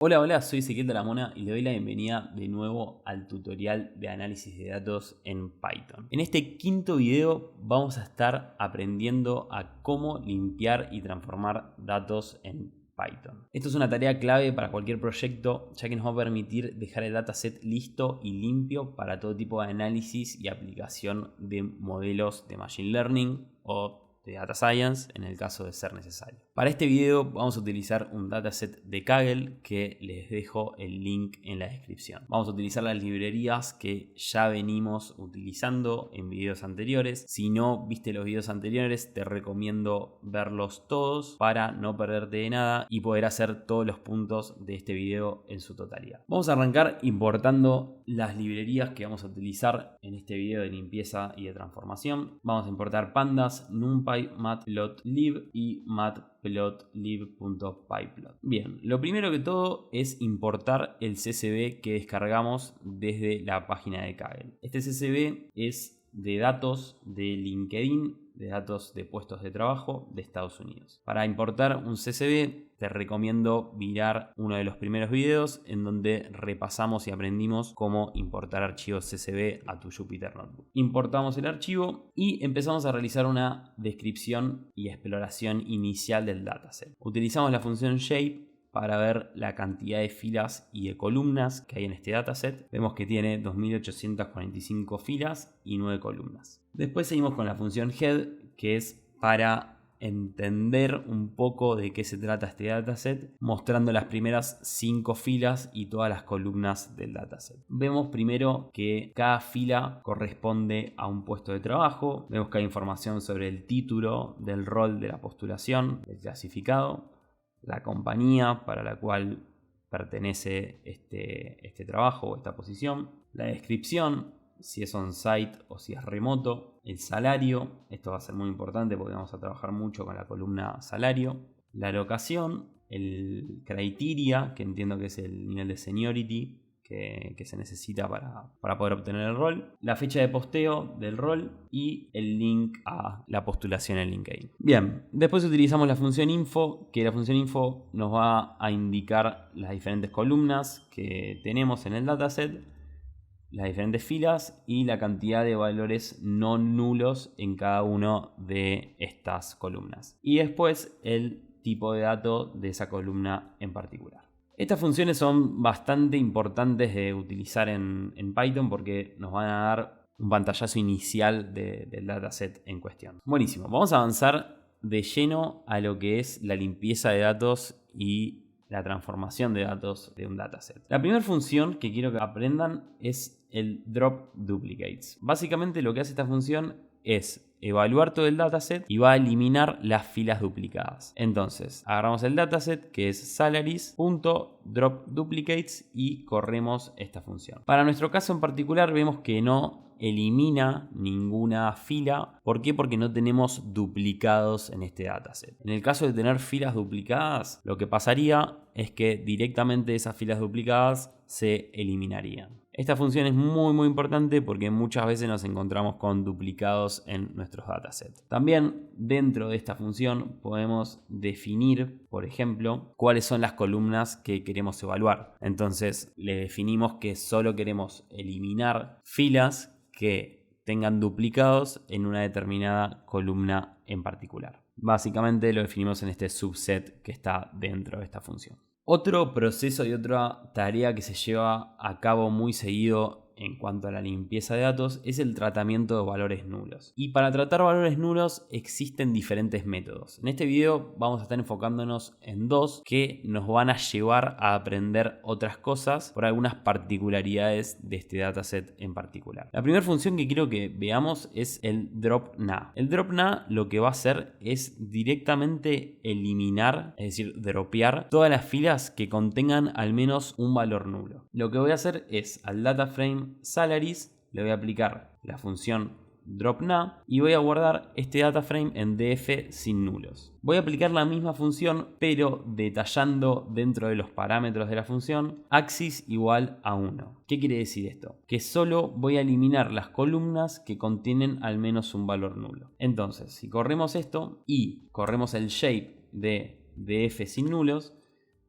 Hola, hola, soy Ezequiel de la Mona y le doy la bienvenida de nuevo al tutorial de análisis de datos en Python. En este quinto video vamos a estar aprendiendo a cómo limpiar y transformar datos en Python. Esto es una tarea clave para cualquier proyecto, ya que nos va a permitir dejar el dataset listo y limpio para todo tipo de análisis y aplicación de modelos de Machine Learning o de Data Science en el caso de ser necesario. Para este video vamos a utilizar un dataset de Kaggle que les dejo el link en la descripción. Vamos a utilizar las librerías que ya venimos utilizando en videos anteriores. Si no viste los videos anteriores, te recomiendo verlos todos para no perderte de nada y poder hacer todos los puntos de este video en su totalidad. Vamos a arrancar importando las librerías que vamos a utilizar en este video de limpieza y de transformación. Vamos a importar pandas, NumPy, matplotlib y matplotlib.pyplot. Bien, lo primero que todo es importar el CSV que descargamos desde la página de Kaggle. Este CSV es de datos de LinkedIn, de datos de puestos de trabajo de Estados Unidos. Para importar un CSV te recomiendo mirar uno de los primeros videos en donde repasamos y aprendimos cómo importar archivos CSV a tu Jupyter Notebook. Importamos el archivo y empezamos a realizar una descripción y exploración inicial del dataset. Utilizamos la función shape para ver la cantidad de filas y de columnas que hay en este dataset. Vemos que tiene 2845 filas y 9 columnas. Después seguimos con la función head, que es para entender un poco de qué se trata este dataset, mostrando las primeras 5 filas y todas las columnas del dataset. Vemos primero que cada fila corresponde a un puesto de trabajo. Vemos que hay información sobre el título del rol de la postulación, del clasificado, la compañía para la cual pertenece este trabajo o esta posición, la descripción, si es on-site o si es remoto, el salario, esto va a ser muy importante porque vamos a trabajar mucho con la columna salario, la locación, el criteria, que entiendo que es el nivel de seniority que se necesita para poder obtener el rol, la fecha de posteo del rol y el link a la postulación en LinkedIn. Bien, después utilizamos la función info, que la función info nos va a indicar las diferentes columnas que tenemos en el dataset, las diferentes filas y la cantidad de valores no nulos en cada una de estas columnas. Y después el tipo de dato de esa columna en particular. Estas funciones son bastante importantes de utilizar en Python porque nos van a dar un pantallazo inicial del dataset en cuestión. Buenísimo, vamos a avanzar de lleno a lo que es la limpieza de datos y la transformación de datos de un dataset. La primera función que quiero que aprendan es el drop duplicates. Básicamente lo que hace esta función es evaluar todo el dataset y va a eliminar las filas duplicadas. Entonces agarramos el dataset que es salaries.dropDuplicates y corremos esta función. Para nuestro caso en particular vemos que no elimina ninguna fila. ¿Por qué? Porque no tenemos duplicados en este dataset. En el caso de tener filas duplicadas, lo que pasaría es que directamente esas filas duplicadas se eliminarían. Esta función es muy importante porque muchas veces nos encontramos con duplicados en nuestros datasets. También dentro de esta función podemos definir, por ejemplo, cuáles son las columnas que queremos evaluar. Entonces le definimos que solo queremos eliminar filas que tengan duplicados en una determinada columna en particular. Básicamente lo definimos en este subset que está dentro de esta función. Otro proceso y otra tarea que se lleva a cabo muy seguido en cuanto a la limpieza de datos es el tratamiento de valores nulos. Y para tratar valores nulos existen diferentes métodos. En este video vamos a estar enfocándonos en dos que nos van a llevar a aprender otras cosas por algunas particularidades de este dataset en particular. La primera función que quiero que veamos es el dropNA. El dropNA lo que va a hacer es directamente eliminar, es decir, dropear todas las filas que contengan al menos un valor nulo. Lo que voy a hacer es al dataframe salaries le voy a aplicar la función dropNA y voy a guardar este dataframe en df sin nulos. Voy a aplicar la misma función pero detallando dentro de los parámetros de la función axis igual a 1. ¿Qué quiere decir esto? Que solo voy a eliminar las columnas que contienen al menos un valor nulo. Entonces, si corremos esto y corremos el shape de df sin nulos,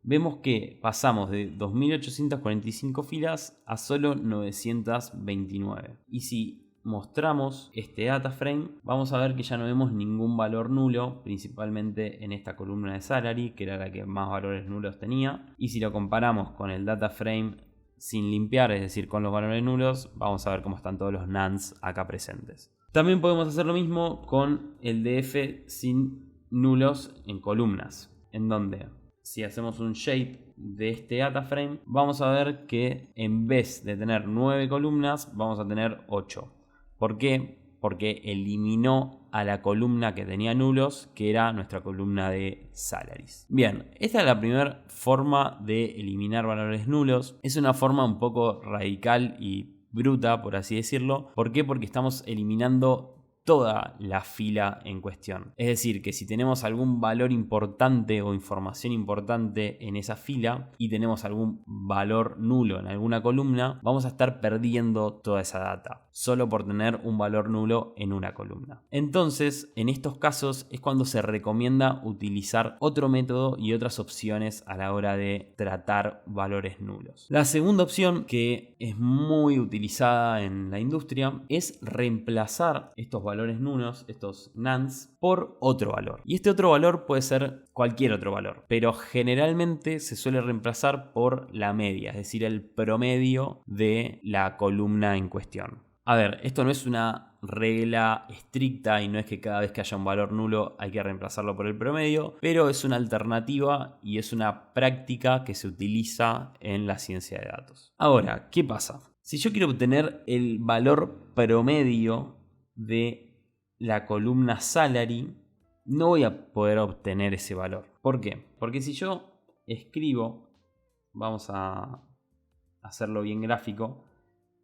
vemos que pasamos de 2845 filas a solo 929. Y si mostramos este data frame, vamos a ver que ya no vemos ningún valor nulo, principalmente en esta columna de salary, que era la que más valores nulos tenía. Y si lo comparamos con el data frame sin limpiar, es decir, con los valores nulos, vamos a ver cómo están todos los nonce acá presentes. También podemos hacer lo mismo con el df sin nulos en columnas, en donde si hacemos un shape de este data frame, vamos a ver que en vez de tener 9 columnas, vamos a tener 8. ¿Por qué? Porque eliminó a la columna que tenía nulos, que era nuestra columna de salaries. Bien, esta es la primera forma de eliminar valores nulos. Es una forma un poco radical y bruta, por así decirlo. ¿Por qué? Porque estamos eliminando toda la fila en cuestión. Es decir, que si tenemos algún valor importante o información importante en esa fila y tenemos algún valor nulo en alguna columna, vamos a estar perdiendo toda esa data solo por tener un valor nulo en una columna. Entonces, en estos casos es cuando se recomienda utilizar otro método y otras opciones a la hora de tratar valores nulos. La segunda opción, que es muy utilizada en la industria, es reemplazar estos valores nulos, estos nonce, por otro valor. Y este otro valor puede ser cualquier otro valor, pero generalmente se suele reemplazar por la media, es decir, el promedio de la columna en cuestión. A ver, esto no es una regla estricta y no es que cada vez que haya un valor nulo hay que reemplazarlo por el promedio, pero es una alternativa y es una práctica que se utiliza en la ciencia de datos. Ahora, ¿qué pasa? Si yo quiero obtener el valor promedio de la columna salary, no voy a poder obtener ese valor. ¿Por qué? Porque si yo escribo, vamos a hacerlo bien gráfico,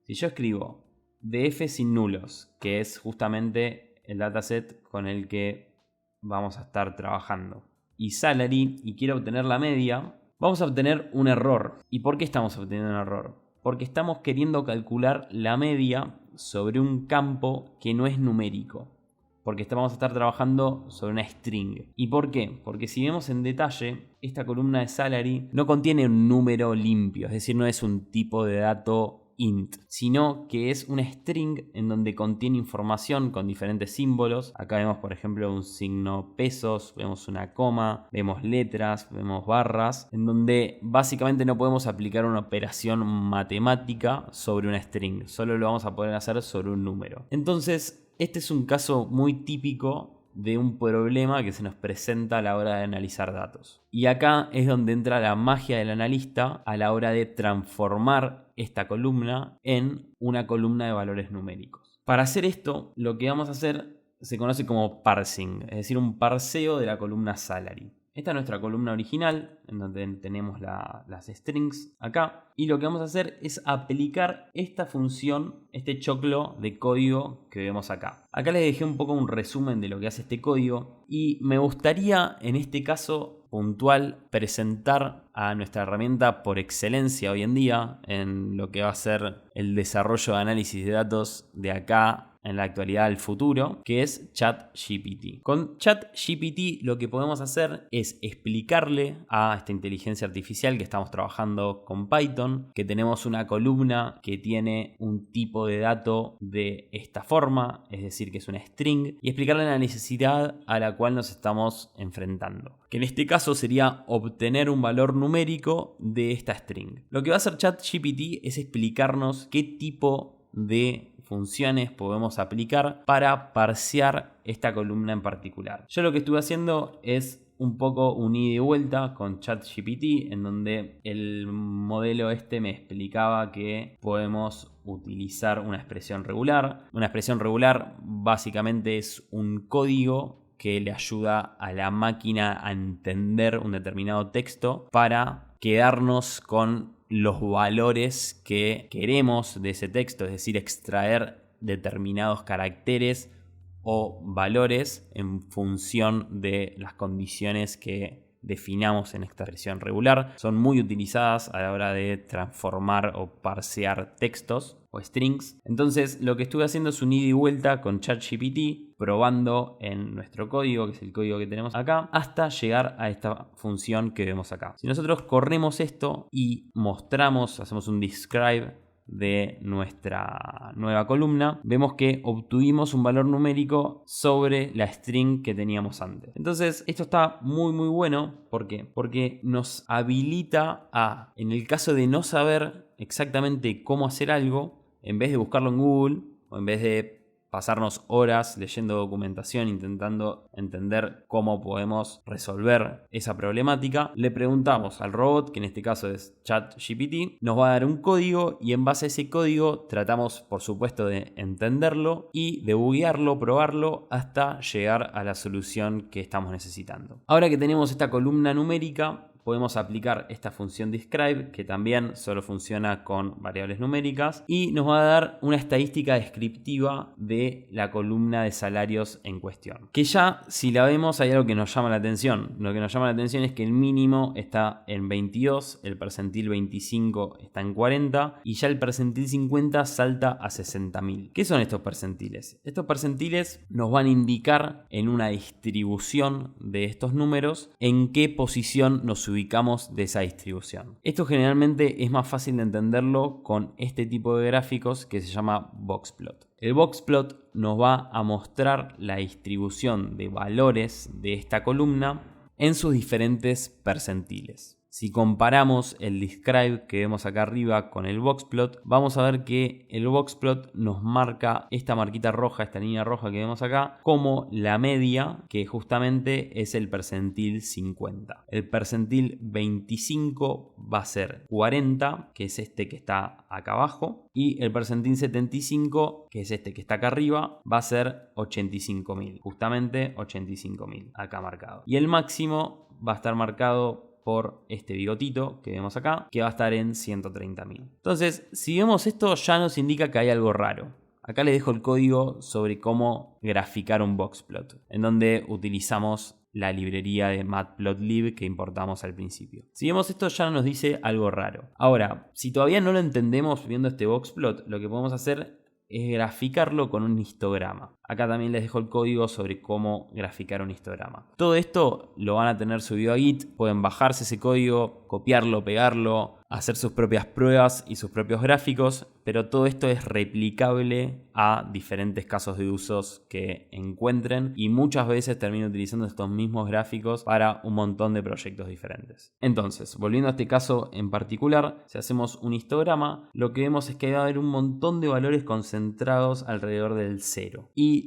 si yo escribo df sin nulos, que es justamente el dataset con el que vamos a estar trabajando, y salary, y quiero obtener la media, vamos a obtener un error. ¿Y por qué estamos obteniendo un error? Porque estamos queriendo calcular la media sobre un campo que no es numérico, porque vamos a estar trabajando sobre una string. ¿Y por qué? Porque si vemos en detalle, esta columna de salary no contiene un número limpio, es decir, no es un tipo de dato int, sino que es una string en donde contiene información con diferentes símbolos. Acá vemos, por ejemplo, un signo pesos, vemos una coma, vemos letras, vemos barras, en donde básicamente no podemos aplicar una operación matemática sobre una string, solo lo vamos a poder hacer sobre un número. Entonces, este es un caso muy típico de un problema que se nos presenta a la hora de analizar datos. Y acá es donde entra la magia del analista a la hora de transformar esta columna en una columna de valores numéricos. Para hacer esto, lo que vamos a hacer se conoce como parsing, es decir, un parseo de la columna salary. Esta es nuestra columna original, en donde tenemos las strings acá. Y lo que vamos a hacer es aplicar esta función, este choclo de código que vemos acá. Acá les dejé un poco un resumen de lo que hace este código. Y me gustaría, en este caso puntual, presentar a nuestra herramienta por excelencia hoy en día en lo que va a ser el desarrollo de análisis de datos de acá en la actualidad al futuro, que es ChatGPT. Con ChatGPT lo que podemos hacer es explicarle a esta inteligencia artificial que estamos trabajando con Python, que tenemos una columna que tiene un tipo de dato de esta forma, es decir, que es una string, y explicarle la necesidad a la cual nos estamos enfrentando, que en este caso sería obtener un valor numérico de esta string. Lo que va a hacer ChatGPT es explicarnos qué tipo de funciones podemos aplicar para parsear esta columna en particular. Yo lo que estuve haciendo es un poco un ida y vuelta con ChatGPT, en donde el modelo me explicaba que podemos utilizar una expresión regular. Una expresión regular básicamente es un código que le ayuda a la máquina a entender un determinado texto para quedarnos con los valores que queremos de ese texto, es decir, extraer determinados caracteres o valores en función de las condiciones que definamos en esta expresión regular. Son muy utilizadas a la hora de transformar o parsear textos o strings. Entonces lo que estuve haciendo es un ida y vuelta con ChatGPT probando en nuestro código, que es el código que tenemos acá, hasta llegar a esta función que vemos acá. Si nosotros corremos esto y mostramos, hacemos un describe de nuestra nueva columna, vemos que obtuvimos un valor numérico sobre la string que teníamos antes. Entonces esto está muy bueno. ¿Por qué? Porque nos habilita a, en el caso de no saber exactamente cómo hacer algo, en vez de buscarlo en Google o en vez de pasarnos horas leyendo documentación intentando entender cómo podemos resolver esa problemática, le preguntamos al robot, que en este caso es ChatGPT, nos va a dar un código y en base a ese código tratamos por supuesto de entenderlo y de buguearlo, probarlo hasta llegar a la solución que estamos necesitando. Ahora que tenemos esta columna numérica, podemos aplicar esta función describe, que también solo funciona con variables numéricas, y nos va a dar una estadística descriptiva de la columna de salarios en cuestión. Que ya, si la vemos, hay algo que nos llama la atención. Lo que nos llama la atención es que el mínimo está en 22, el percentil 25 está en 40, y ya el percentil 50 salta a 60.000. ¿Qué son estos percentiles? Estos percentiles nos van a indicar en una distribución de estos números en qué posición nos ubicamos de esa distribución. Esto generalmente es más fácil de entenderlo con este tipo de gráficos que se llama boxplot. El boxplot nos va a mostrar la distribución de valores de esta columna en sus diferentes percentiles. Si comparamos el describe que vemos acá arriba con el boxplot, vamos a ver que el boxplot nos marca esta marquita roja, esta línea roja que vemos acá, como la media, que justamente es el percentil 50. El percentil 25 va a ser 40, que es este que está acá abajo, y el percentil 75, que es este que está acá arriba, va a ser 85.000, justamente 85.000 acá marcado. Y el máximo va a estar marcado por este bigotito que vemos acá, que va a estar en 130.000. Entonces, si vemos esto, ya nos indica que hay algo raro. Acá les dejo el código sobre cómo graficar un boxplot, en donde utilizamos la librería de matplotlib que importamos al principio. Si vemos esto, ya nos dice algo raro. Ahora, si todavía no lo entendemos viendo este boxplot, lo que podemos hacer es graficarlo con un histograma. Acá también les dejo el código sobre cómo graficar un histograma. Todo esto lo van a tener subido a Git. Pueden bajarse ese código, copiarlo, pegarlo, hacer sus propias pruebas y sus propios gráficos, pero todo esto es replicable a diferentes casos de usos que encuentren y muchas veces termino utilizando estos mismos gráficos para un montón de proyectos diferentes. Entonces, volviendo a este caso en particular, si hacemos un histograma, lo que vemos es que va a haber un montón de valores concentrados alrededor del 0 y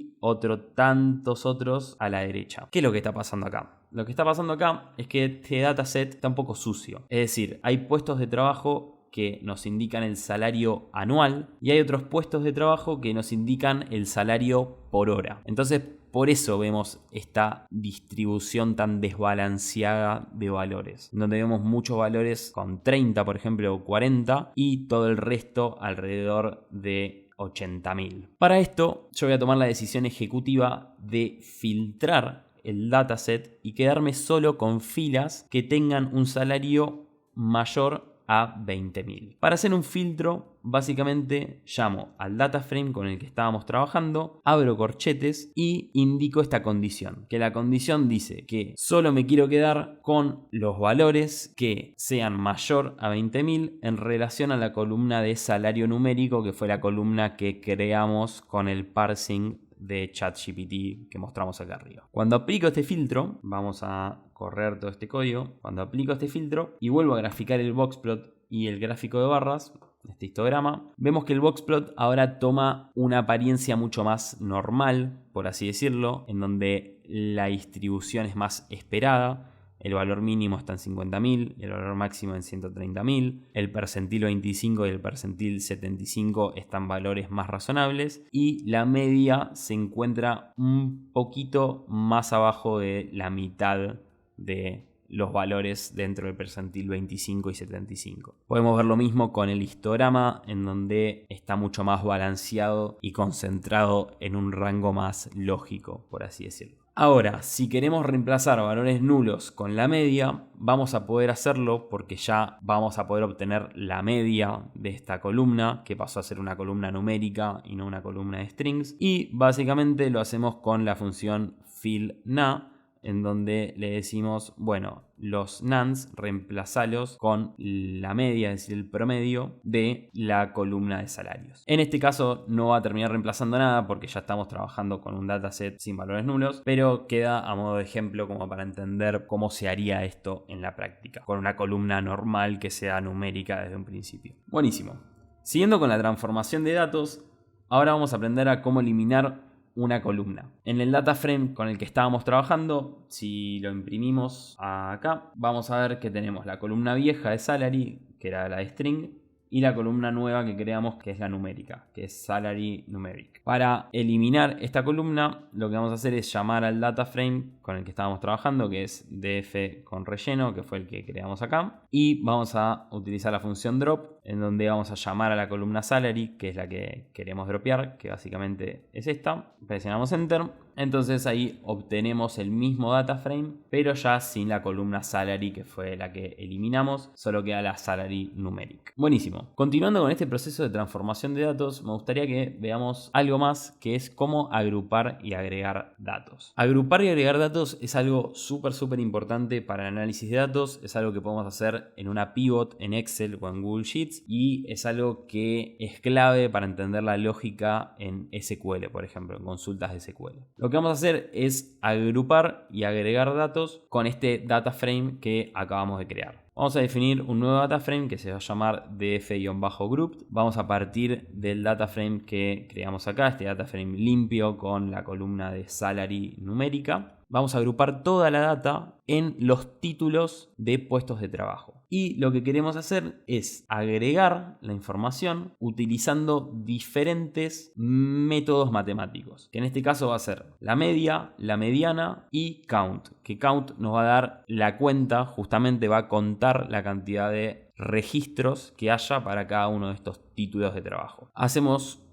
tantos otros a la derecha. ¿Qué es lo que está pasando acá? Lo que está pasando acá es que este dataset está un poco sucio. Es decir, hay puestos de trabajo que nos indican el salario anual y hay otros puestos de trabajo que nos indican el salario por hora. Entonces, por eso vemos esta distribución tan desbalanceada de valores, donde vemos muchos valores con 30, por ejemplo, o 40 y todo el resto alrededor de 80.000. Para esto, yo voy a tomar la decisión ejecutiva de filtrar el dataset y quedarme solo con filas que tengan un salario mayor a 20.000. Para hacer un filtro, básicamente llamo al data frame con el que estábamos trabajando, abro corchetes y indico esta condición. Que la condición dice que solo me quiero quedar con los valores que sean mayor a 20.000 en relación a la columna de salario numérico, que fue la columna que creamos con el parsing de ChatGPT que mostramos acá arriba. Cuando aplico este filtro, vamos a correr todo este código. Cuando aplico este filtro y vuelvo a graficar el boxplot y el gráfico de barras, este histograma, vemos que el boxplot ahora toma una apariencia mucho más normal, por así decirlo, en donde la distribución es más esperada. El valor mínimo está en 50.000, el valor máximo en 130.000, el percentil 25 y el percentil 75 están valores más razonables y la media se encuentra un poquito más abajo de la mitad de los valores dentro del percentil 25 y 75. Podemos ver lo mismo con el histograma, en donde está mucho más balanceado y concentrado en un rango más lógico, por así decirlo. Ahora, si queremos reemplazar valores nulos con la media, vamos a poder hacerlo porque ya vamos a poder obtener la media de esta columna, que pasó a ser una columna numérica y no una columna de strings. Y básicamente lo hacemos con la función fillNa, en donde le decimos, bueno, los nans reemplazalos con la media, es decir, el promedio de la columna de salarios. En este caso no va a terminar reemplazando nada porque ya estamos trabajando con un dataset sin valores nulos, pero queda a modo de ejemplo como para entender cómo se haría esto en la práctica, con una columna normal que sea numérica desde un principio. Buenísimo. Siguiendo con la transformación de datos, ahora vamos a aprender a cómo eliminar una columna. En el data frame con el que estábamos trabajando, si lo imprimimos acá, vamos a ver que tenemos la columna vieja de salary, que era la de string, y la columna nueva que creamos, que es la numérica, que es salary numeric. Para eliminar esta columna, lo que vamos a hacer es llamar al data frame con el que estábamos trabajando, que es df con relleno, que fue el que creamos acá, y vamos a utilizar la función drop, en donde vamos a llamar a la columna salary, que es la que queremos dropear, que básicamente es esta. Presionamos enter. Entonces ahí obtenemos el mismo data frame, pero ya sin la columna salary, que fue la que eliminamos, solo queda la salary numeric. Buenísimo. Continuando con este proceso de transformación de datos, me gustaría que veamos algo más, que es cómo agrupar y agregar datos. Agrupar y agregar datos es algo súper importante para el análisis de datos, es algo que podemos hacer en una pivot en Excel o en Google Sheets, y es algo que es clave para entender la lógica en SQL, por ejemplo, en consultas de SQL. Lo que vamos a hacer es agrupar y agregar datos con este data frame que acabamos de crear. Vamos a definir un nuevo data frame que se va a llamar df-grouped. Vamos a partir del data frame que creamos acá, este data frame limpio con la columna de salary numérica. Vamos a agrupar toda la data en los títulos de puestos de trabajo. Y lo que queremos hacer es agregar la información utilizando diferentes métodos matemáticos, que en este caso va a ser la media, la mediana y count, que count nos va a dar la cuenta, justamente va a contar la cantidad de registros que haya para cada uno de estos títulos de trabajo.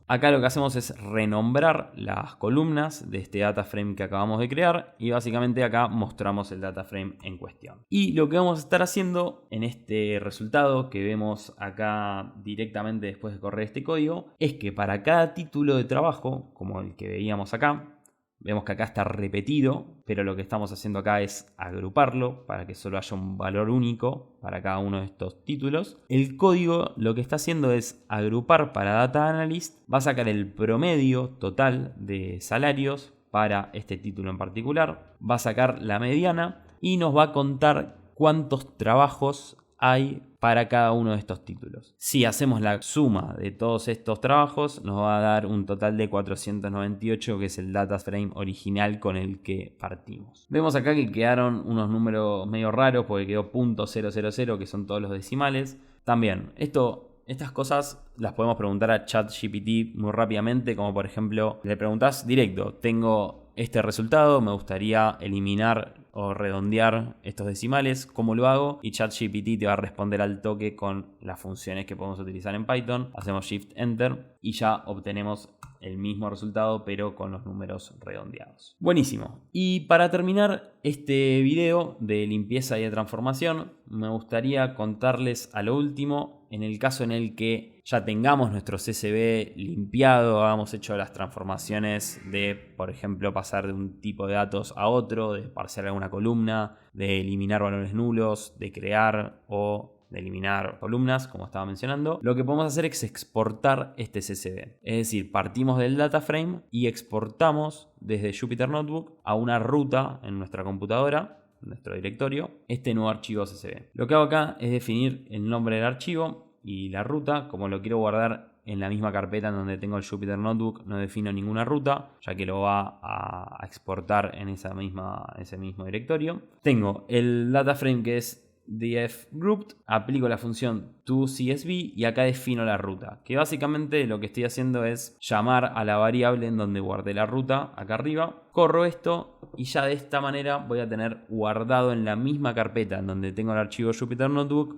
Acá lo que hacemos es renombrar las columnas de este data frame que acabamos de crear y básicamente acá mostramos el data frame en cuestión. Y lo que vamos a estar haciendo en este resultado que vemos acá directamente después de correr este código es que para cada título de trabajo, como el que veíamos acá, vemos que acá está repetido, pero lo que estamos haciendo acá es agruparlo para que solo haya un valor único para cada uno de estos títulos. El código lo que está haciendo es agrupar para Data Analyst, va a sacar el promedio total de salarios para este título en particular, va a sacar la mediana y nos va a contar cuántos trabajos hay para cada uno de estos títulos. Si hacemos la suma de todos estos trabajos, nos va a dar un total de 498, que es el data frame original con el que partimos. Vemos acá que quedaron unos números medio raros porque quedó .000, que son todos los decimales. También, estas cosas las podemos preguntar a ChatGPT muy rápidamente, como por ejemplo, le preguntás directo, tengo este resultado, me gustaría eliminar o redondear estos decimales, ¿cómo lo hago? Y ChatGPT te va a responder al toque con las funciones que podemos utilizar en Python. Hacemos Shift Enter y ya obtenemos el mismo resultado pero con los números redondeados. Buenísimo. Y para terminar este video de limpieza y de transformación, me gustaría contarles a lo último, en el caso en el que ya tengamos nuestro CSV limpiado, hayamos hecho las transformaciones de, por ejemplo, pasar de un tipo de datos a otro, de parsear alguna columna, de eliminar valores nulos, de crear o de eliminar columnas, como estaba mencionando. Lo que podemos hacer es exportar este CSV. Es decir, partimos del data frame y exportamos desde Jupyter Notebook a una ruta en nuestra computadora, en nuestro directorio, este nuevo archivo CSV. Lo que hago acá es definir el nombre del archivo y la ruta. Como lo quiero guardar en la misma carpeta en donde tengo el Jupyter Notebook, no defino ninguna ruta, ya que lo va a exportar en ese mismo directorio. Tengo el data frame que es df-grouped, aplico la función toCSV y acá defino la ruta, que básicamente lo que estoy haciendo es llamar a la variable en donde guardé la ruta, acá arriba, corro esto y ya de esta manera voy a tener guardado en la misma carpeta en donde tengo el archivo Jupyter Notebook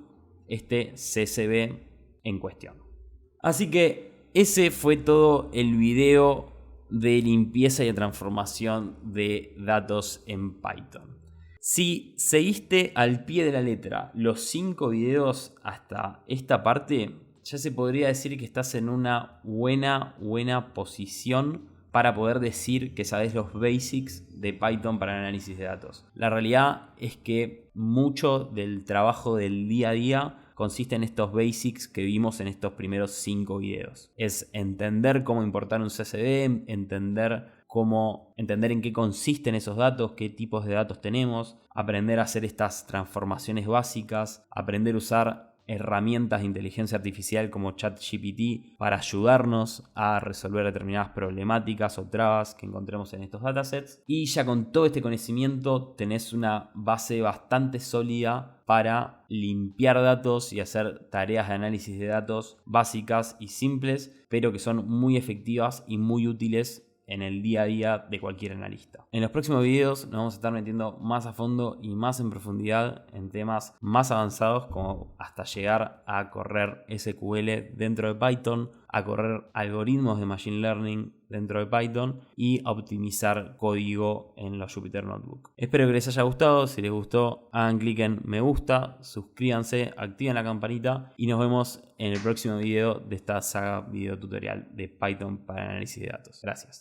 este CSV en cuestión. Así que ese fue todo el video de limpieza y de transformación de datos en Python. Si seguiste al pie de la letra los 5 videos hasta esta parte, ya se podría decir que estás en una buena posición para poder decir que sabes los basics de Python para el análisis de datos. La realidad es que mucho del trabajo del día a día consiste en estos basics que vimos en estos primeros 5 videos. Es entender cómo importar un CSV, entender en qué consisten esos datos, qué tipos de datos tenemos, aprender a hacer estas transformaciones básicas, aprender a usar herramientas de inteligencia artificial como ChatGPT para ayudarnos a resolver determinadas problemáticas o trabas que encontremos en estos datasets. Y ya con todo este conocimiento tenés una base bastante sólida para limpiar datos y hacer tareas de análisis de datos básicas y simples, pero que son muy efectivas y muy útiles en el día a día de cualquier analista. En los próximos videos nos vamos a estar metiendo más a fondo y más en profundidad en temas más avanzados, como hasta llegar a correr SQL dentro de Python, a correr algoritmos de Machine Learning dentro de Python y a optimizar código en los Jupyter Notebook. Espero que les haya gustado. Si les gustó, hagan clic en me gusta, suscríbanse, activen la campanita y nos vemos en el próximo video de esta saga video tutorial de Python para análisis de datos. Gracias.